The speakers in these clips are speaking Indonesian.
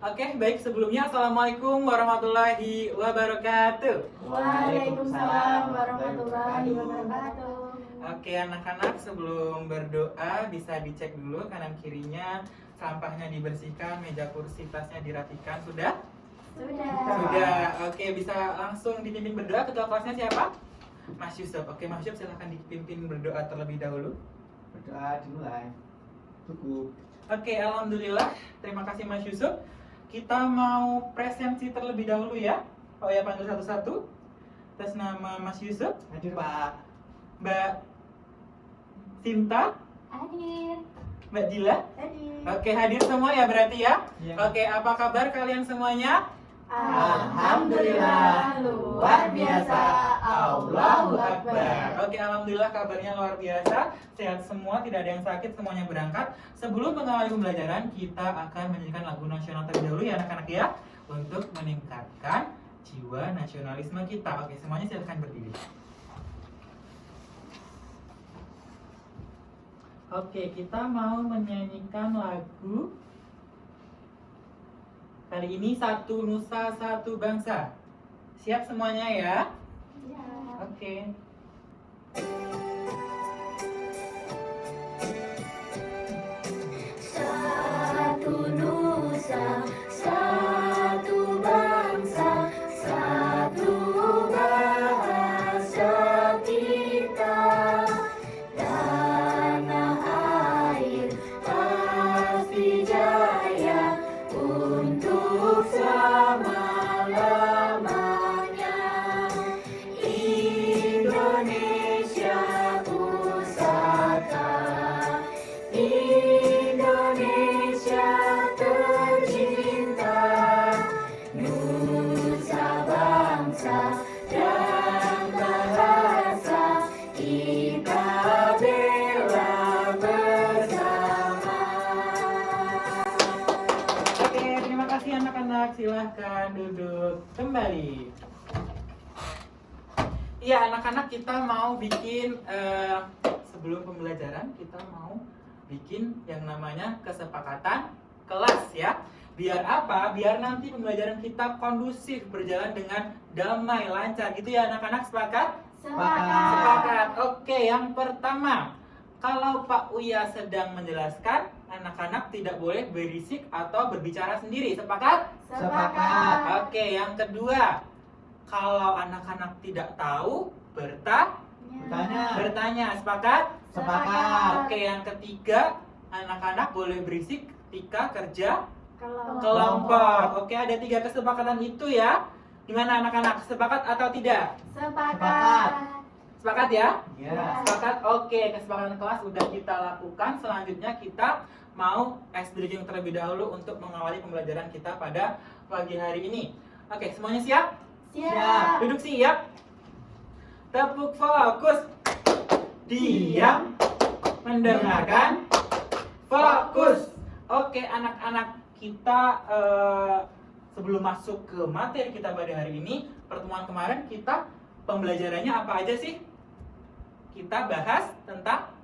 Oke, baik, sebelumnya Assalamualaikum warahmatullahi wabarakatuh. Waalaikumsalam warahmatullahi wabarakatuh. Oke, anak-anak, sebelum berdoa bisa dicek dulu kanan kirinya, sampahnya dibersihkan, meja kursi tasnya dirapikan. Sudah? Sudah. Oke, bisa langsung dipimpin berdoa. Ketua kelasnya siapa? Mas Yusuf. Oke, Mas Yusuf, silahkan dipimpin berdoa terlebih dahulu. Berdoa dimulai. Cukup. Oke, alhamdulillah. Terima kasih Mas Yusuf. Kita mau presensi terlebih dahulu ya. Oh ya, panggil satu-satu. Atas nama Mas Yusuf, Hadir Pak. Mbak Sinta, Hadir. Mbak Dila. Hadir. Oke, hadir semua ya berarti ya. Iya. Oke, apa kabar kalian semuanya? Alhamdulillah, luar biasa. Allahu Akbar. Oke, alhamdulillah kabarnya luar biasa. Sehat semua, tidak ada yang sakit, semuanya berangkat. Sebelum mengawali pembelajaran, kita akan menyanyikan lagu nasional terlebih dahulu ya anak-anak ya, untuk meningkatkan jiwa nasionalisme kita. Oke, semuanya silahkan berdiri. Oke, kita mau menyanyikan lagu kali ini Satu Nusa Satu Bangsa. Siap semuanya ya? Ya. Oke. Satu nusa, satu bangsa, satu bahasa kita. Tanah air pasti jaya untuk selama-lamanya. Indonesia pusaka, Indonesia tercinta, nusa bangsa dan bahasa kita bela bersama. Oke, terima kasih anak-anak. Silahkan duduk kembali. Iya, anak-anak, kita mau bikin sebelum pembelajaran kita mau bikin yang namanya kesepakatan kelas ya. Biar apa? Biar nanti pembelajaran kita kondusif, berjalan dengan damai, lancar gitu ya anak-anak. Sepakat? Sepakat. Oke, yang pertama, kalau Pak Uya sedang menjelaskan, anak-anak tidak boleh berisik atau berbicara sendiri. Sepakat? Sepakat. Oke, yang kedua, kalau anak-anak tidak tahu, bertanya. Sepakat? Sepakat. Oke, yang ketiga, anak-anak boleh berisik ketika kerja Kalau kelompok. Oke, ada 3 kesepakatan itu ya. Gimana anak-anak? Sepakat atau tidak? sepakat. Sepakat ya? Ya. Sepakat. Oke, kesepakatan kelas udah kita lakukan. Selanjutnya kita mau ice breaking terlebih dahulu untuk mengawali pembelajaran kita pada pagi hari ini. Oke, semuanya siap? Siap. Duduk siap. Tepuk fokus. Diam. Mendengarkan. Fokus. Oke, anak-anak, kita sebelum masuk ke materi kita pada hari ini, pertemuan kemarin kita pembelajarannya apa aja sih? Kita bahas tentang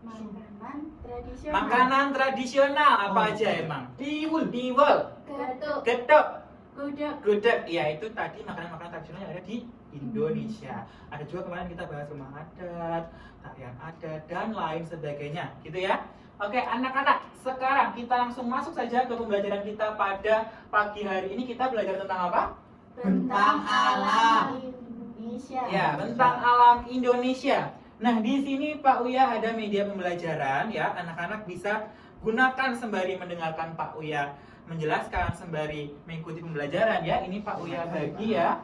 Makanan tradisional. makanan tradisional. Apa Oh. aja emang? Tiwul. Tiwul, Getuk. getuk, Gudeg. gudeg. Ya, itu tadi makanan-makanan tradisional yang ada di Indonesia. Ada juga kemarin kita bahas rumah adat, tarian adat, dan lain sebagainya. Gitu ya. Oke, anak-anak, sekarang kita langsung masuk saja ke pembelajaran kita pada pagi hari ini. Kita belajar tentang apa? Tentang alam. Indonesia. Ya, tentang alam Indonesia. Nah, di sini Pak Uya ada media pembelajaran ya. Anak-anak bisa gunakan sembari mendengarkan Pak Uya menjelaskan, sembari mengikuti pembelajaran ya. Ini Pak Uya bagi ya.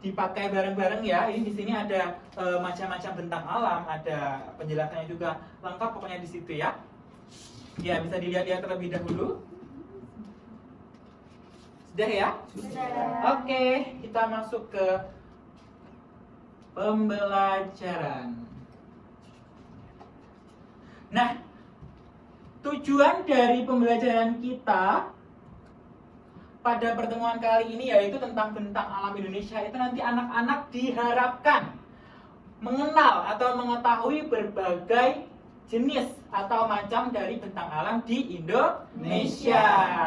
Dipakai bareng-bareng ya. Ini di sini ada macam-macam bentang alam, ada penjelasannya juga lengkap pokoknya di situ ya. Ya, bisa dilihat-lihat terlebih dahulu. Sudah ya? Sudah. Oke, kita masuk ke pembelajaran. Nah, tujuan dari pembelajaran kita pada pertemuan kali ini yaitu tentang bentang alam Indonesia. Itu nanti anak-anak diharapkan mengenal atau mengetahui berbagai jenis atau macam dari bentang alam di Indonesia.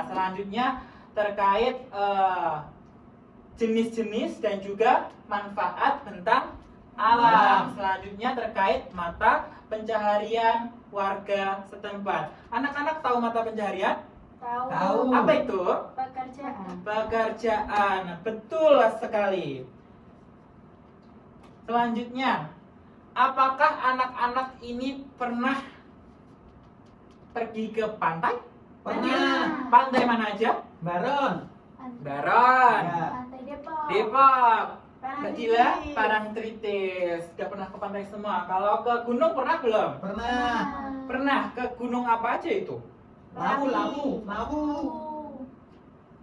Selanjutnya terkait jenis-jenis dan juga manfaat bentang alam. Selanjutnya terkait mata pencaharian warga setempat. Anak-anak tahu mata pencaharian? Tahu. Apa itu? Pekerjaan. Pekerjaan. Betul sekali. Selanjutnya, apakah anak-anak ini pernah pergi ke pantai? Pernah. Pantai mana aja? Baron. Baron, Ya. Pantai Depok. Depok, Mbak Dila, Parangtritis. Parangtritis. Sudah pernah ke pantai semua. Kalau ke gunung pernah belum? Pernah. Pernah. Ke gunung apa aja itu? Lawu.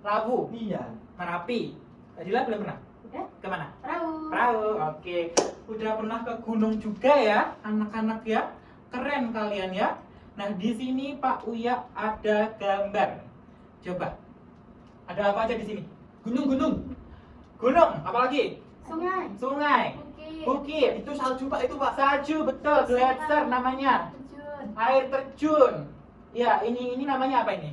Lawu, Iya. Merapi. Mbak Dila belum pernah? Udah. Kemana? Perahu. Perahu, oke. Udah pernah ke gunung juga ya, anak-anak ya? Keren kalian ya. Nah, di sini Pak Uya ada gambar. Coba. Ada apa aja di sini? Gunung. Gunung, apalagi? Sungai. Sungai, Bukit. bukit, Itu salju Pak, itu Pak. salju, betul, glacier namanya. Terjun. Air terjun. Ya, ini namanya apa ini?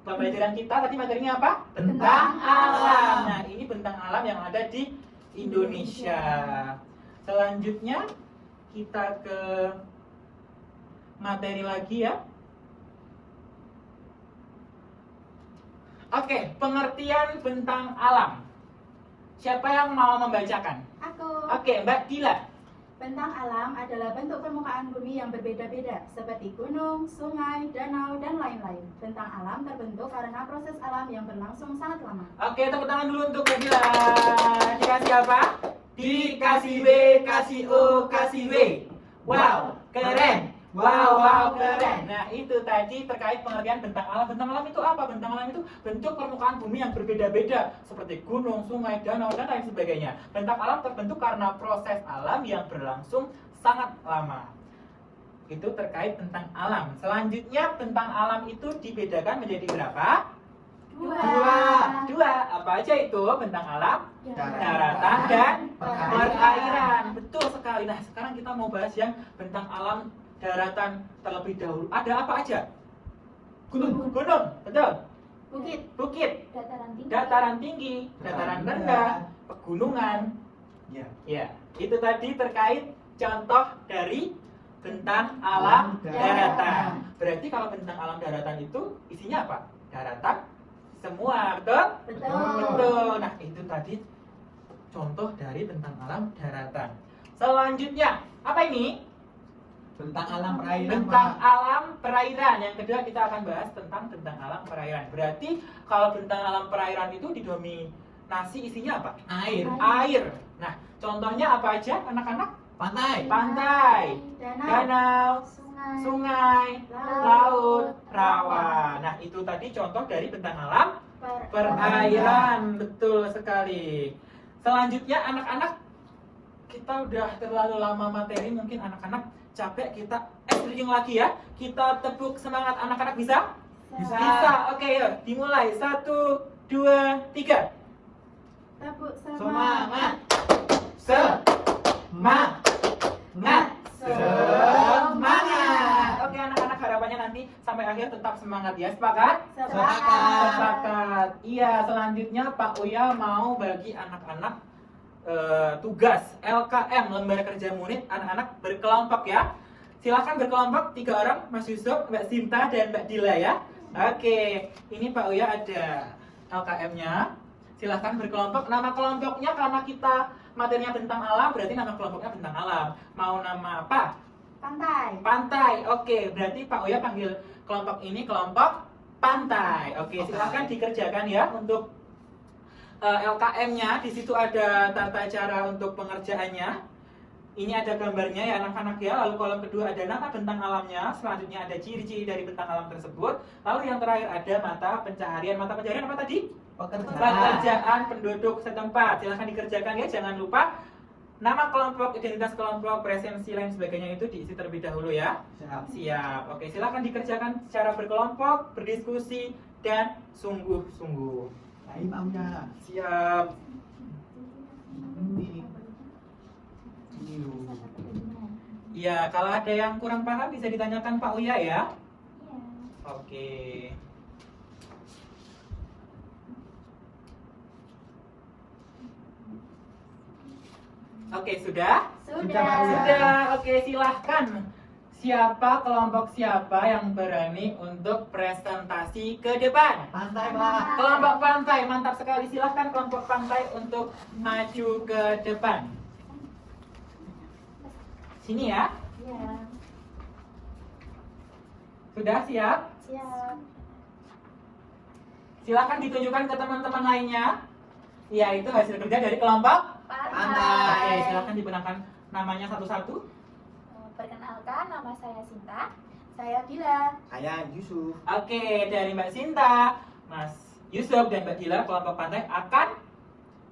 Pembelajaran kita tadi materinya apa? Bentang alam. Nah, ini bentang alam yang ada di Indonesia. Selanjutnya kita ke materi lagi ya. Oke, pengertian bentang alam. Siapa yang mau membacakan? Aku. Oke, Mbak Dila. Bentang alam adalah bentuk permukaan bumi yang berbeda-beda, seperti gunung, sungai, danau, dan lain-lain. Bentang alam terbentuk karena proses alam yang berlangsung sangat lama. Oke, tepuk tangan dulu untuk Mbak Dila. Dikasih apa? Dikasih B, kasih O, kasih W. Wow, keren. Wow, keren. Nah, itu tadi terkait pengertian bentang alam. Bentang alam itu apa? Bentang alam itu bentuk permukaan bumi yang berbeda-beda, seperti gunung, sungai, danau, dan lain sebagainya. Bentang alam terbentuk karena proses alam yang berlangsung sangat lama. Itu terkait bentang alam. Selanjutnya, bentang alam itu dibedakan menjadi berapa? Dua. Apa aja itu bentang alam? Daratan dan perairan. Betul sekali. Nah, sekarang kita mau bahas yang bentang alam daratan terlebih dahulu. Ada apa aja? Gunung. Gunung, betul. Bukit. Bukit, Dataran tinggi. dataran tinggi, dataran rendah, pegunungan. Ya. Ya, itu tadi terkait contoh dari bentang alam daratan. Berarti kalau bentang alam daratan itu isinya apa? Daratan semua, betul? Betul. Betul. Nah, itu tadi contoh dari bentang alam daratan. Selanjutnya, apa ini? Bentang alam perairan. Bentang Pak. alam perairan. Yang kedua kita akan bahas tentang bentang alam perairan. Berarti kalau bentang alam perairan itu didominasi isinya apa? Air. Air. Nah, contohnya apa aja anak-anak? Pantai. Pantai, Danau. danau, Sungai. sungai, Laut. laut, rawa. Nah, itu tadi contoh dari bentang alam perairan. Betul sekali. Selanjutnya anak-anak, kita udah terlalu lama materi, mungkin anak-anak capek, kita stretching lagi ya. Kita tepuk semangat anak-anak, bisa? Bisa. Bisa. Oke, yuk dimulai. 1, 2, 3. Tepuk Semangat. Semangat. Semangat. Oke anak-anak, harapannya nanti sampai akhir tetap semangat ya. Sepakat? Sepakat. Sepakat. Iya, selanjutnya Pak Uya mau bagi anak-anak tugas LKM, lembar kerja unit anak-anak berkelompok ya. Silahkan berkelompok 3 orang, Mas Yusuf, Mbak Sinta, dan Mbak Dila ya. Oke, ini Pak Uya ada LKM-nya. Silahkan berkelompok. Nama kelompoknya karena kita materinya bentang alam, berarti nama kelompoknya bentang alam. Mau nama apa? Pantai. Pantai. Oke, berarti Pak Uya panggil kelompok ini kelompok pantai. Oke, silahkan dikerjakan ya untuk LKM-nya. Di situ ada tata cara untuk pengerjaannya. Ini ada gambarnya ya anak-anak ya. Lalu kolom kedua ada nama bentang alamnya. Selanjutnya ada ciri-ciri dari bentang alam tersebut. Lalu yang terakhir ada mata pencaharian. Mata pencaharian apa tadi? Pekerjaan penduduk setempat. Silahkan dikerjakan ya. Jangan lupa nama kelompok, identitas kelompok, presensi lain sebagainya itu diisi terlebih dahulu ya. Siap. Siap. Oke, silahkan dikerjakan secara berkelompok, berdiskusi, dan sungguh-sungguh. Nah, ini maunya. Siap. Ini. Ini loh. Ya, kalau ada yang kurang paham bisa ditanyakan Pak Uya ya. Iya. Oke. Oke, sudah? Sudah. Sudah. Oke, silahkan. Kelompok siapa yang berani untuk presentasi ke depan? Pantai, Pak. Kelompok pantai, mantap sekali. Silahkan kelompok pantai untuk maju ke depan. Sini ya. Iya. Sudah siap? Siap. Silahkan ditunjukkan ke teman-teman lainnya. Ya, itu hasil kerja dari kelompok. Pantai. Oke, silahkan digunakan namanya satu-satu. Perkenalkan, nama saya Sinta. Saya Dila. Saya Yusuf. Oke, dari Mbak Sinta, Mas Yusuf dan Mbak Dila, kelompok pantai akan.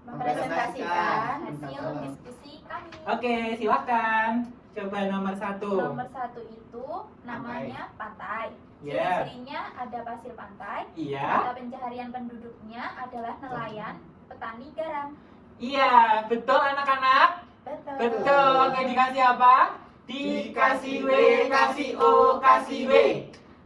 Mempresentasikan Hasil diskusi kami. Oke, silahkan. Coba nomor 1. Nomor 1 itu namanya pantai. Ya. Ciri-cirinya ada pasir pantai. Iya. Mata pencaharian penduduknya adalah nelayan, petani garam. Iya, betul anak-anak? Betul. Betul. Oke, dikasih apa? Dikasih W, kasih O, kasih W.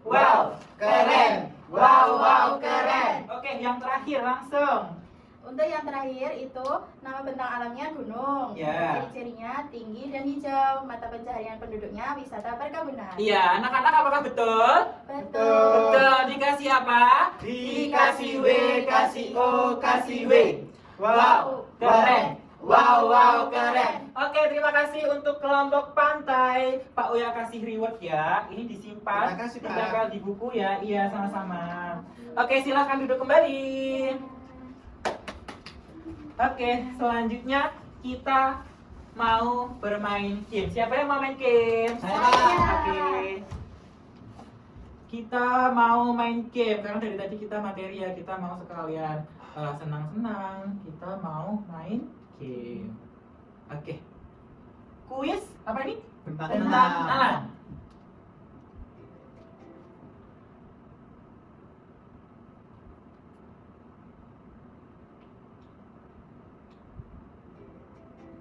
Wow, keren. Wow, keren. Oke, yang terakhir langsung. Untuk yang terakhir itu nama bentang alamnya gunung. Ya. Ciri-cirinya tinggi dan hijau. Mata pencaharian penduduknya wisata perkebunan. Iya, anak-anak apakah betul? Betul. Betul. Dikasih apa? Dikasih W, kasih O, kasih W. Wow, keren. Wow, keren. Oke, terima kasih untuk kelompok pantai. Pak Uya kasih reward ya. Ini disimpan. Terima kasih, Pak. Ditempel di buku ya. Iya, sama-sama. Oke, silahkan duduk kembali. Oke, selanjutnya kita mau bermain game. Siapa yang mau main game? Saya. Oke. Kita mau main game karena dari tadi kita materi ya. Kita mau sekalian senang-senang. Kita mau main game. Oke. Kuis apa ini? Bentang Tentang alam.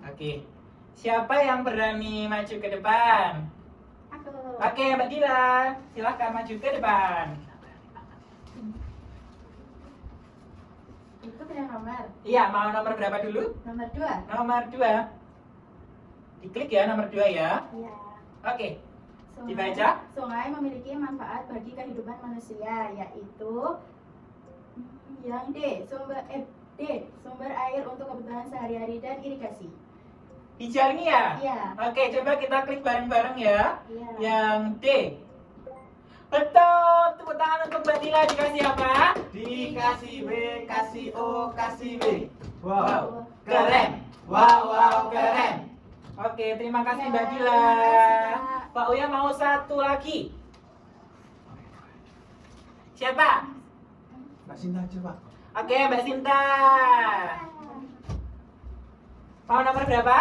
Oke. Siapa yang berani maju ke depan? Aku. Oke, Mbak Dila, silahkan maju ke depan. Itu punya nomor. Iya, mau nomor berapa dulu? Nomor 2. Nomor 2. Diklik ya nomor 2 ya. Iya. Oke. Sungai- Dibaca. Sungai memiliki manfaat bagi kehidupan manusia, yaitu yang D, sumber air untuk kebutuhan sehari-hari dan irigasi. Hijau ini ya? Iya. Oke, coba kita klik bareng-bareng ya. Iya. Yang D. Betul. Tepuk tangan untuk Mbak Dila. Dikasih apa? Dikasih W, kasih O, kasih W. Wow, keren. Wow, keren. Oke, terima kasih Mbak Ya, Dila. terima kasih, Kak. Pak Uya mau satu lagi. Siapa? Mbak Sinta coba. Oke, Mbak Sinta. Mau nomor berapa?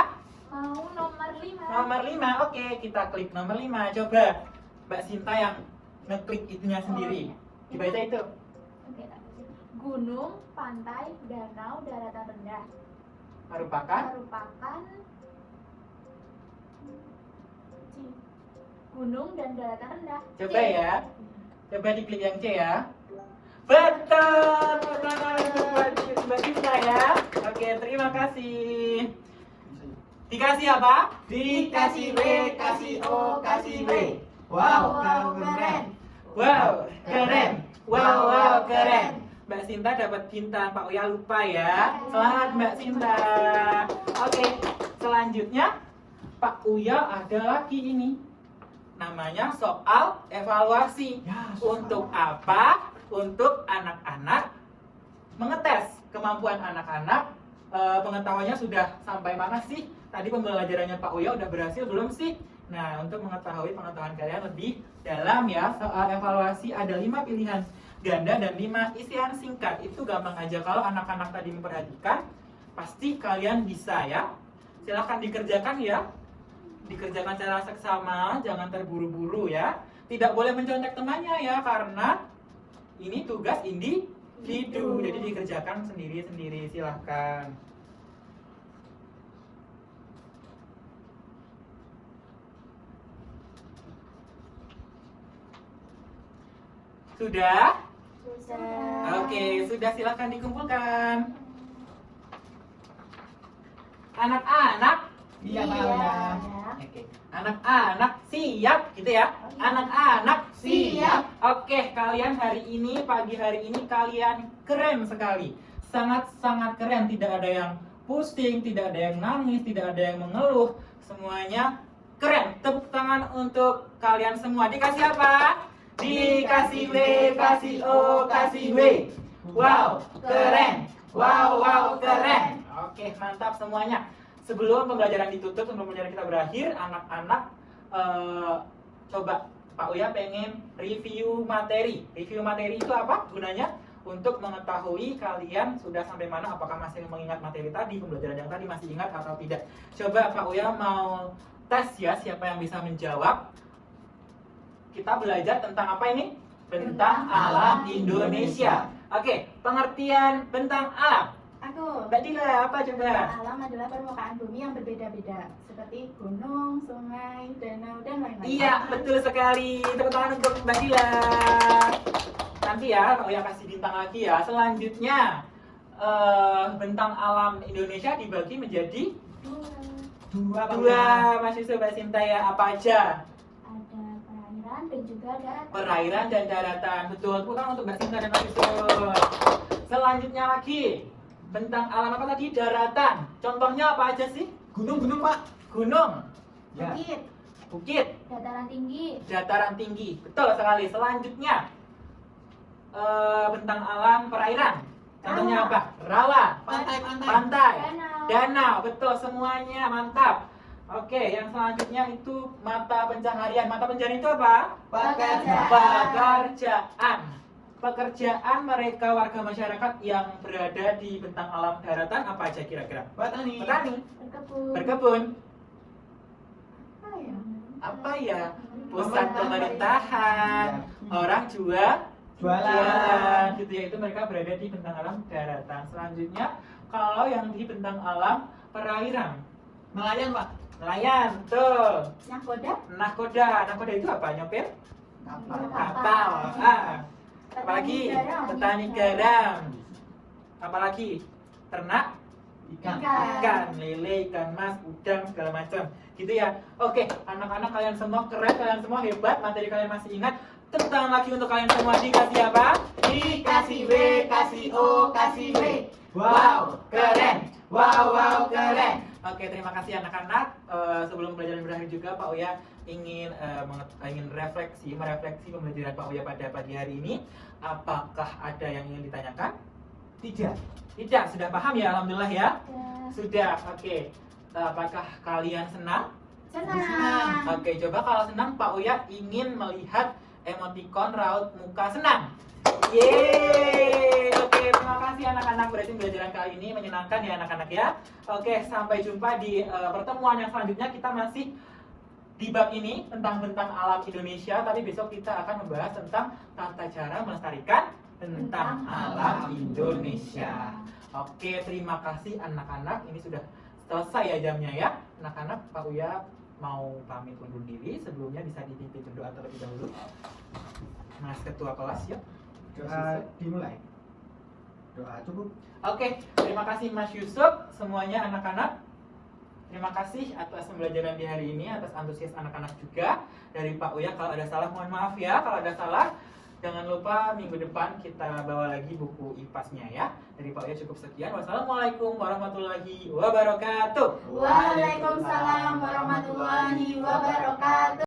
Mau nomor 5. Nomor 5. Oke, kita klik nomor 5. Coba Mbak Sinta yang ngeklik itunya sendiri. Dibaca itu. Oke, gunung, pantai, danau, daratan rendah Merupakan merupakan gunung dan daratan rendah. coba ya. Coba diklik yang C ya. Betul. Tepuk tangan untuk Mbak Sinta ya. Oke, terima kasih. Dikasih apa? Dikasih W, kasih O, kasih W. Wow, keren. Wow, keren. Wow, keren. Mbak Sinta dapat bintang, Pak Uya lupa ya. Selamat Mbak Sinta. Oke, selanjutnya Pak Uya ada lagi ini. Namanya soal evaluasi. Ya, Untuk apa? Untuk anak-anak mengetes kemampuan anak-anak. Pengetahuannya sudah sampai mana sih? Tadi pembelajarannya Pak Uya udah berhasil belum sih? Nah, untuk mengetahui pengetahuan kalian lebih dalam ya, soal evaluasi ada 5 pilihan ganda dan 5 isian singkat. Itu gampang aja kalau anak-anak tadi memperhatikan, pasti kalian bisa ya. Silahkan dikerjakan ya. Dikerjakan secara seksama, jangan terburu-buru ya. Tidak boleh mencontek temannya ya, karena ini tugas individu. Jadi dikerjakan sendiri-sendiri, silahkan. Sudah? Sudah. Oke, sudah, silakan dikumpulkan. Anak-anak, Iya, Pak Uya. oke. Anak-anak siap gitu ya. Anak-anak Siap. Oke, kalian hari ini, pagi hari ini kalian keren sekali. Sangat-sangat keren, tidak ada yang pusing, tidak ada yang nangis, tidak ada yang mengeluh. Semuanya keren. Tepuk tangan untuk kalian semua. Dikasih apa? Dikasih W, kasih O, kasih W. Wow, keren. Wow, wow, keren. Oke, mantap semuanya. Sebelum pembelajaran ditutup, sebelum pembelajaran kita berakhir, anak-anak coba Pak Uya pengen review materi. Review materi itu apa gunanya? Untuk mengetahui kalian sudah sampai mana, apakah masih mengingat materi tadi, pembelajaran yang tadi masih ingat atau tidak. Coba Pak Uya mau tes ya, siapa yang bisa menjawab. Kita belajar tentang apa ini? Bentang alam Indonesia. Oke, pengertian bentang alam. Aku. Mbak Dila, apa coba? Alam adalah permukaan bumi yang berbeda-beda, seperti gunung, sungai, danau, dan lain-lain. Iya, betul sekali. Tepuk tangan untuk Mbak Dila. Nanti ya, Pak Uya kasih bintang lagi ya. Selanjutnya, bentang alam Indonesia dibagi menjadi Dua, Pak Uya. dua. Mas Yusuf, Mbak Sinta ya. Apa aja? Ada perairan dan juga daratan. Perairan dan daratan. Betul. Tepuk tangan untuk Mbak Sinta dan Mas Yusuf. Selanjutnya lagi, bentang alam apa tadi? Daratan. Contohnya apa aja sih? Gunung-gunung, Pak. Gunung, Ya. Bukit, bukit, Dataran tinggi. dataran tinggi. Betul sekali. Selanjutnya, bentang alam perairan. Contohnya Rawa. apa? Rawa, Pantai-pantai. pantai, Danau. danau. Betul semuanya, mantap. Oke, yang selanjutnya itu mata pencaharian. Mata pencaharian itu apa? Pekerjaan. Pekerjaan. Pekerjaan mereka warga masyarakat yang berada di bentang alam daratan apa aja kira-kira? Petani. Petani, Berkebun. berkebun, apa ya? apa ya? Pusat pemerintahan, orang jualan, Jualan. gitu ya. Itu mereka berada di bentang alam daratan. Selanjutnya, kalau yang di bentang alam perairan, Nelayan, Pak. nelayan, betul. Nahkoda, Nahkoda, nahkoda itu apa? Nyopir? Kapal. Kapal. Apalagi petani garam. Apalagi ternak Ikan. ikan, lele, ikan mas, udang, segala macam. Gitu ya. Oke, anak-anak kalian semua keren, kalian semua hebat, materi kalian masih ingat. Tepuk tangan lagi untuk kalian semua. Dikasih apa? Dikasih W, kasih O, kasih W. Wow, keren. Wow, wow, keren. Oke, terima kasih anak-anak. Sebelum pelajaran berakhir juga, Pak Uya ingin merefleksi pembelajaran Pak Uya pada pagi hari ini. Apakah ada yang ingin ditanyakan? Tidak. Tidak, sudah paham ya, alhamdulillah ya. Ya. Sudah, oke. Apakah kalian senang? senang. Oke, coba kalau senang Pak Uya ingin melihat emoticon raut muka senang. Yeay. Oke, terima kasih anak-anak. Berarti pembelajaran kali ini menyenangkan ya anak-anak ya. Oke, sampai jumpa di pertemuan yang selanjutnya. Kita masih di bab ini tentang bentang alam Indonesia, tapi besok kita akan membahas tentang tata cara melestarikan bentang alam Indonesia. Oke, terima kasih anak-anak. Ini sudah selesai ya jamnya ya. Anak-anak, Pak Uya mau pamit undur diri. Sebelumnya bisa dipimpin doa terlebih dahulu. Mas Ketua kelas ya. Doa dimulai. Doa cukup. Oke, terima kasih Mas Yusuf, semuanya anak-anak. Terima kasih atas pembelajaran di hari ini, atas antusias anak-anak juga. Dari Pak Uya, kalau ada salah mohon maaf ya. Kalau ada salah, jangan lupa minggu depan kita bawa lagi buku IPAS-nya ya. Dari Pak Uya cukup sekian. Wassalamualaikum warahmatullahi wabarakatuh. Waalaikumsalam warahmatullahi wabarakatuh.